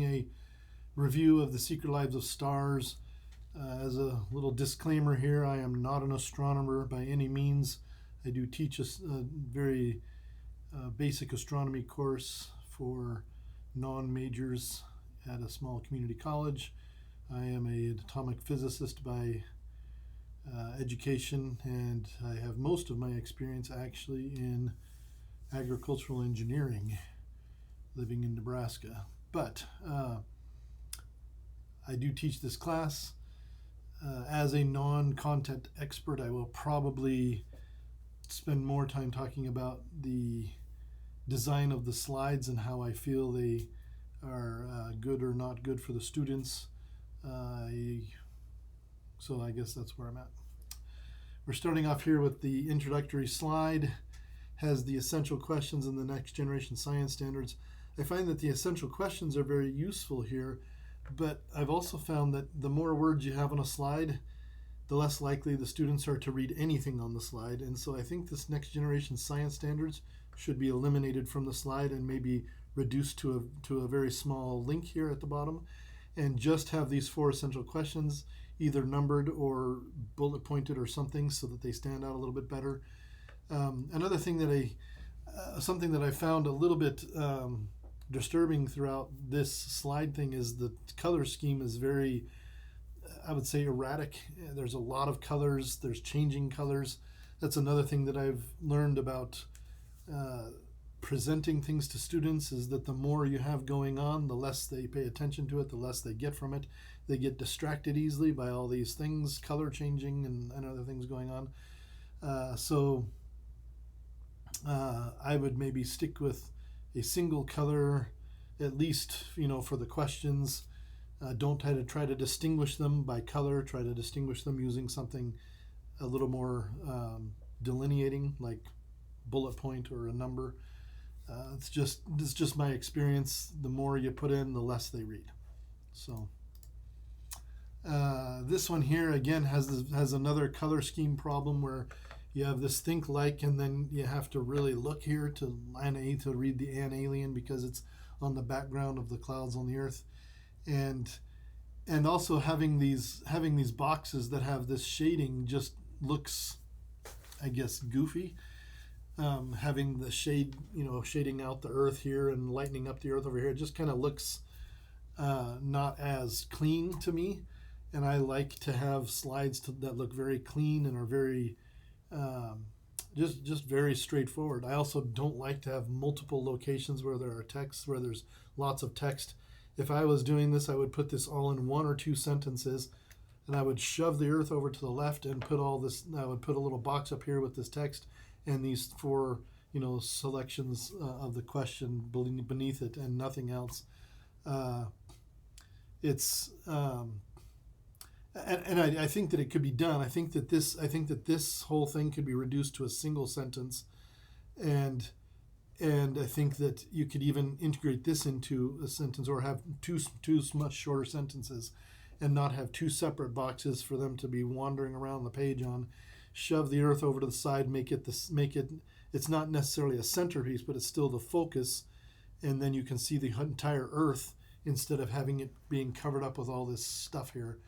A review of The Secret Lives of Stars. As a little disclaimer here, I am not an astronomer by any means. I do teach a very basic astronomy course for non-majors at a small community college. I am an atomic physicist by education, and I have most of my experience actually in agricultural engineering, living in Nebraska. But I do teach this class. As a non-content expert, I will probably spend more time talking about the design of the slides and how I feel they are good or not good for the students. So I guess that's where I'm at. We're starting off here with the introductory slide. Has the essential questions in the next generation science standards. I find that the essential questions are very useful here, but I've also found that the more words you have on a slide, the less likely the students are to read anything on the slide. And so I think this next generation science standards should be eliminated from the slide and maybe reduced to a very small link here at the bottom, and just have these 4 essential questions either numbered or bullet pointed or something so that they stand out a little bit better. Another thing that something that I found a little bit disturbing throughout this slide thing is the color scheme is very, I would say, erratic. There's a lot of colors. There's changing colors. That's another thing that I've learned about presenting things to students, is that the more you have going on, the less they pay attention to it, the less they get from it. They get distracted easily by all these things, color changing and other things going on. So I would maybe stick with a single color, at least, for the questions. Don't try to distinguish them by color. Try to distinguish them using something a little more delineating, like bullet point or a number. It's just my experience. The more you put in, the less they read. So this one here again has another color scheme problem where you have this think like, and then you have to really look here to line A to read the alien because it's on the background of the clouds on the earth, and also having these boxes that have this shading just looks, I guess, goofy. Having the shade, shading out the earth here and lightening up the earth over here, it just kind of looks not as clean to me. And I like to have slides that look very clean and are very just very straightforward. I also don't like to have multiple locations where there are texts, where there's lots of text. If I was doing this, I would put this all in 1 or 2 sentences, and I would shove the earth over to the left and put all this. I would put a little box up here with this text and these 4, selections of the question beneath it, and nothing else. I think that it could be done. I think that this whole thing could be reduced to a single sentence, and I think that you could even integrate this into a sentence, or have two much shorter sentences, and not have 2 separate boxes for them to be wandering around the page on. Shove the earth over to the side, make it. It's not necessarily a centerpiece, but it's still the focus, and then you can see the entire earth instead of having it being covered up with all this stuff here.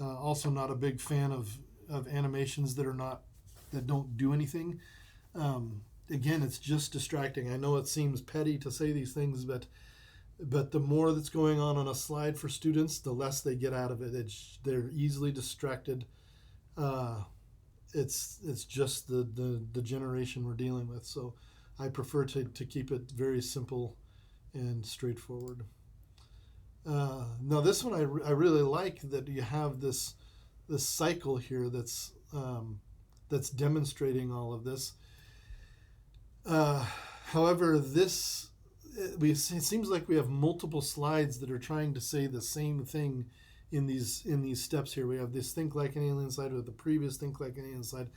Also, not a big fan of animations that don't do anything. Again, it's just distracting. I know it seems petty to say these things, but the more that's going on a slide for students, the less they get out of it. They're easily distracted. It's just the generation we're dealing with. So I prefer to keep it very simple and straightforward. Now this one I really like, that you have this cycle here that's demonstrating all of this. However, it seems like we have multiple slides that are trying to say the same thing in these steps here. We have this think like an alien slide, with the previous think like an alien slide.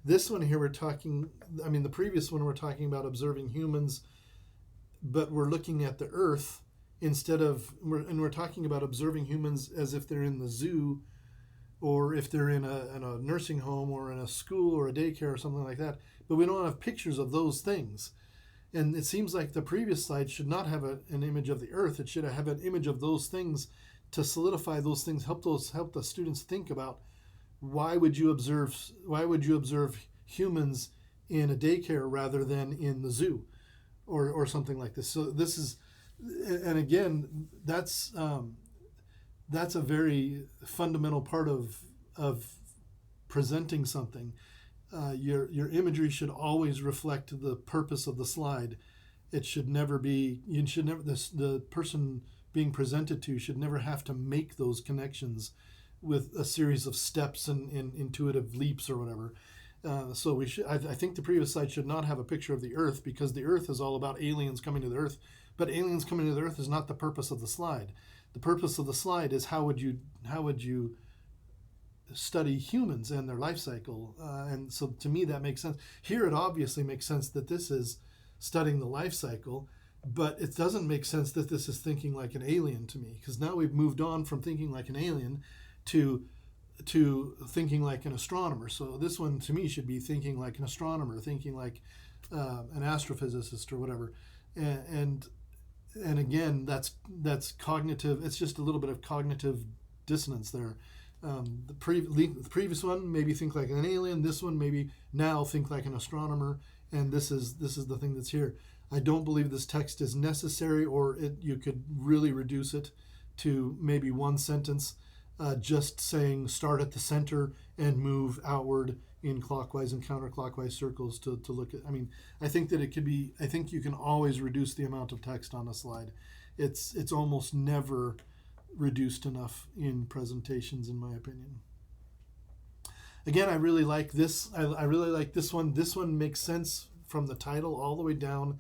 This one here the previous one we're talking about observing humans, but we're looking at the earth we're talking about observing humans as if they're in the zoo, or if they're in a nursing home or in a school or a daycare or something like that. But we don't have pictures of those things. And it seems like the previous slide should not have an image of the earth. It should have an image of those things to solidify those things, help the students think about why would you observe humans in a daycare rather than in the zoo or something like this. So this is, and again, that's a very fundamental part of presenting something. Your imagery should always reflect the purpose of the slide. It should never be, the person being presented to should never have to make those connections with a series of steps and intuitive leaps or whatever. So I think the previous slide should not have a picture of the earth, because the earth is all about aliens coming to the earth, but aliens coming to the earth is not the purpose of the slide. The purpose of the slide is how would you study humans and their life cycle, and so to me that makes sense. Here it obviously makes sense that this is studying the life cycle, but it doesn't make sense that this is thinking like an alien to me, because now we've moved on from thinking like an alien to thinking like an astronomer. So this one to me should be thinking like an astronomer, thinking like an astrophysicist or whatever, and again that's cognitive. It's just a little bit of cognitive dissonance there. The previous one maybe think like an alien. This one maybe now think like an astronomer, and this is the thing that's here. I don't believe this text is necessary, or you could really reduce it to maybe one sentence, just saying start at the center and move outward in clockwise and counterclockwise circles to look at. I mean, I think that it could be. I think you can always reduce the amount of text on a slide. It's almost never reduced enough in presentations, in my opinion. Again, I really like this. I really like this one. This one makes sense from the title all the way down.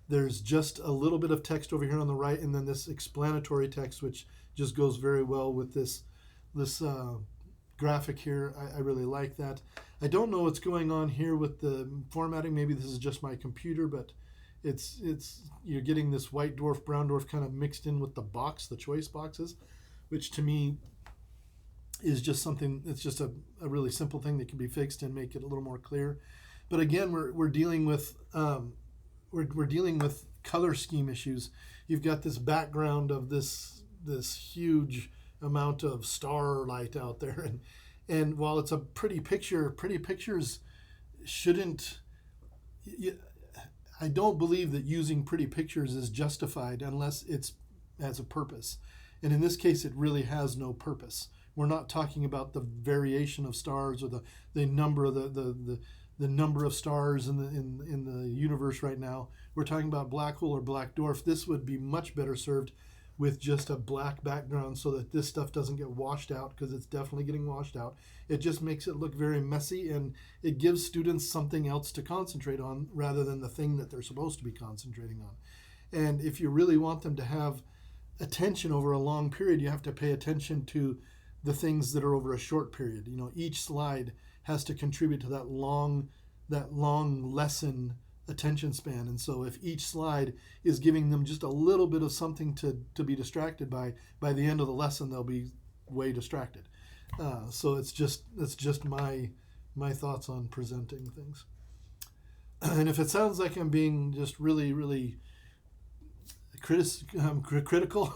There's just a little bit of text over here on the right, and then this explanatory text, which just goes very well with this graphic here. I really like that. I don't know what's going on here with the formatting. Maybe this is just my computer, but it's you're getting this white dwarf, brown dwarf kind of mixed in with the box, the choice boxes, which to me is just something. It's just a really simple thing that can be fixed and make it a little more clear. But again, we're dealing with we're dealing with color scheme issues. You've got this background of this huge amount of starlight out there, and while it's a pretty picture, pretty pictures shouldn't. I don't believe that using pretty pictures is justified unless it has a purpose. And in this case, it really has no purpose. We're not talking about the variation of stars or the number of the number of stars in the universe right now. We're talking about black hole or black dwarf. This would be much better served with just a black background so that this stuff doesn't get washed out, because it's definitely getting washed out. It just makes it look very messy, and it gives students something else to concentrate on rather than the thing that they're supposed to be concentrating on. And if you really want them to have attention over a long period, you have to pay attention to the things that are over a short period. You know, each slide has to contribute to that long lesson attention span. And so if each slide is giving them just a little bit of something to be distracted by the end of the lesson they'll be way distracted. So it's just my thoughts on presenting things. And if it sounds like I'm being just really critical,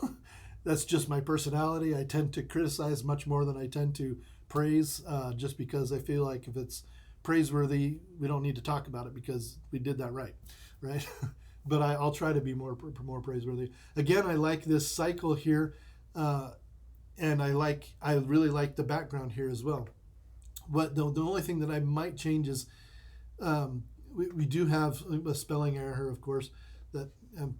that's just my personality. I tend to criticize much more than I tend to praise, just because I feel like if it's praiseworthy, we don't need to talk about it because we did that right? But I'll try to be more praiseworthy. Again, I like this cycle here, and I really like the background here as well. But the only thing that I might change is we do have a spelling error here, of course, that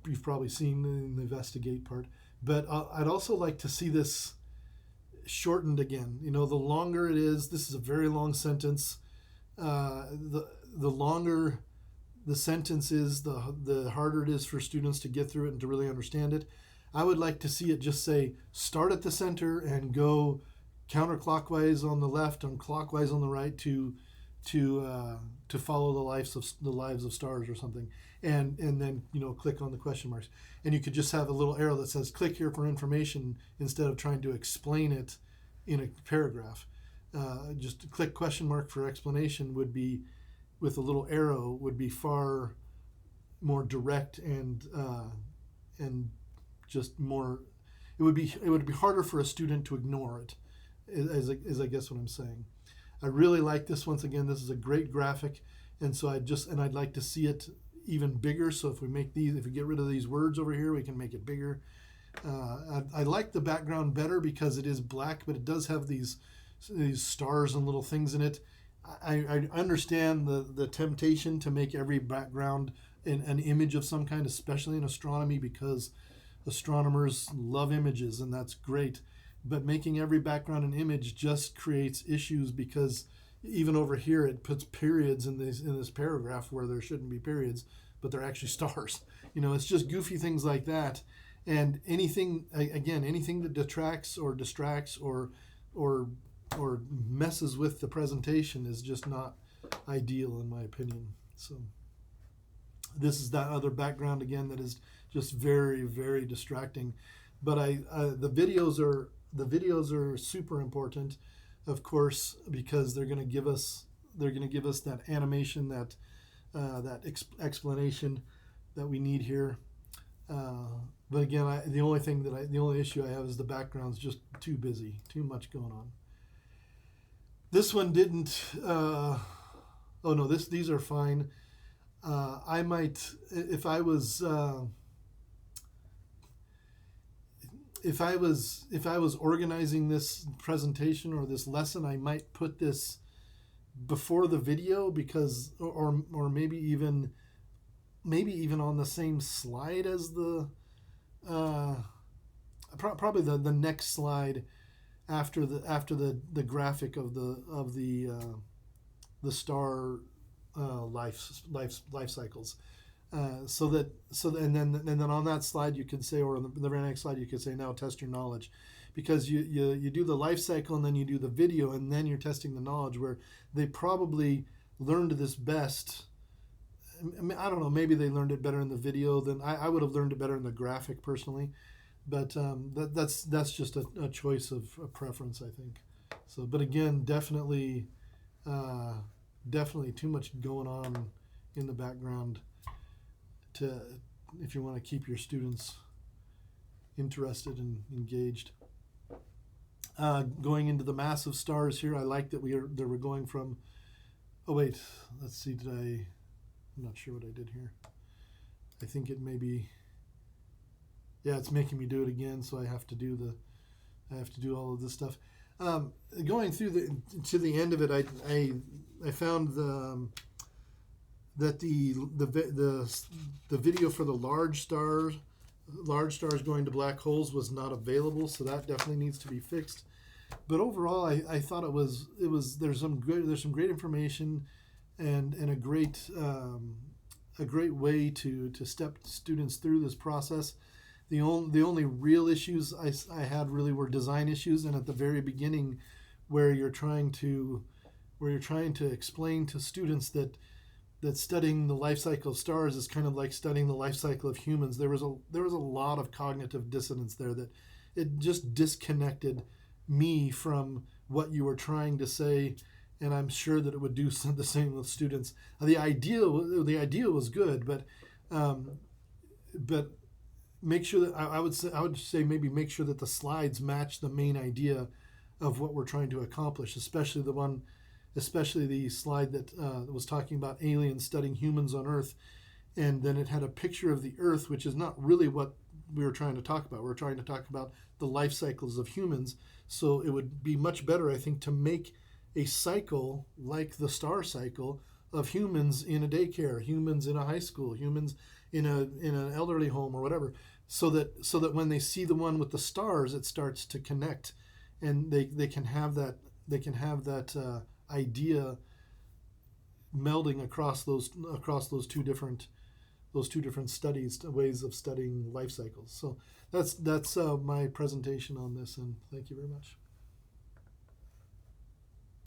you've probably seen in the investigate part. But I'd also like to see this shortened again. You know, the longer it is, this is a very long sentence. The longer the sentence is, the harder it is for students to get through it and to really understand it. I would like to see it just say, start at the center and go counterclockwise on the left and clockwise on the right to follow the lives of stars or something, and then click on the question marks, and you could just have a little arrow that says click here for information instead of trying to explain it in a paragraph. Just click question mark for explanation would be, with a little arrow, would be far more direct and just more. It would be harder for a student to ignore it, is I guess what I'm saying. I really like this. Once again, this is a great graphic, and so I'd like to see it even bigger. So if we get rid of these words over here, we can make it bigger. I like the background better because it is black, but it does have these stars and little things in it. I understand the temptation to make every background an image of some kind, especially in astronomy, because astronomers love images, and that's great. But making every background an image just creates issues, because even over here it puts periods in this paragraph where there shouldn't be periods, but they're actually stars. It's just goofy things like that. And anything that detracts or distracts or messes with the presentation is just not ideal, in my opinion. So this is that other background again that is just very, very distracting. But the videos are super important, of course, because they're going to give us that animation, that explanation that we need here. But again, the only issue I have is the background's just too busy, too much going on. This one didn't. Oh no, these are fine. I might, if I was organizing this presentation or this lesson, I might put this before the video, because, or maybe even on the same slide as the. Probably the next slide after the graphic of the star life cycles, and then on that slide you could say, or on the very next slide you could say, now test your knowledge, because you do the life cycle and then you do the video and then you're testing the knowledge, where they probably learned this best. I don't know, maybe they learned it better in the video than I would have learned it better in the graphic personally, but that's just a choice of a preference, I think. So, but again, definitely too much going on in the background if you want to keep your students interested and engaged. Going into the massive stars here, I like that we're going from. Oh wait, let's see. I'm not sure what I did here. I think it may be. Yeah, it's making me do it again, so I have to do all of this stuff. Going through to the end of it, I found that the video for the large stars going to black holes was not available, so that definitely needs to be fixed. But overall, I thought there's some great information and a great way to step students through this process. The only real issues I had really were design issues, and at the very beginning, where you're trying to explain to students that studying the life cycle of stars is kind of like studying the life cycle of humans. There was a lot of cognitive dissonance there, that it just disconnected me from what you were trying to say, and I'm sure that it would do the same with students. The idea was good, but make sure that I would say maybe make sure that the slides match the main idea of what we're trying to accomplish, especially the slide that was talking about aliens studying humans on Earth, and then it had a picture of the Earth, which is not really what we were trying to talk about. We're trying to talk about the life cycles of humans. So it would be much better, I think, to make a cycle like the star cycle of humans in a daycare, humans in a high school, humans in an elderly home or whatever, so that when they see the one with the stars, it starts to connect, and they can have that idea melding across those two different ways of studying life cycles. So that's my presentation on this, and thank you very much.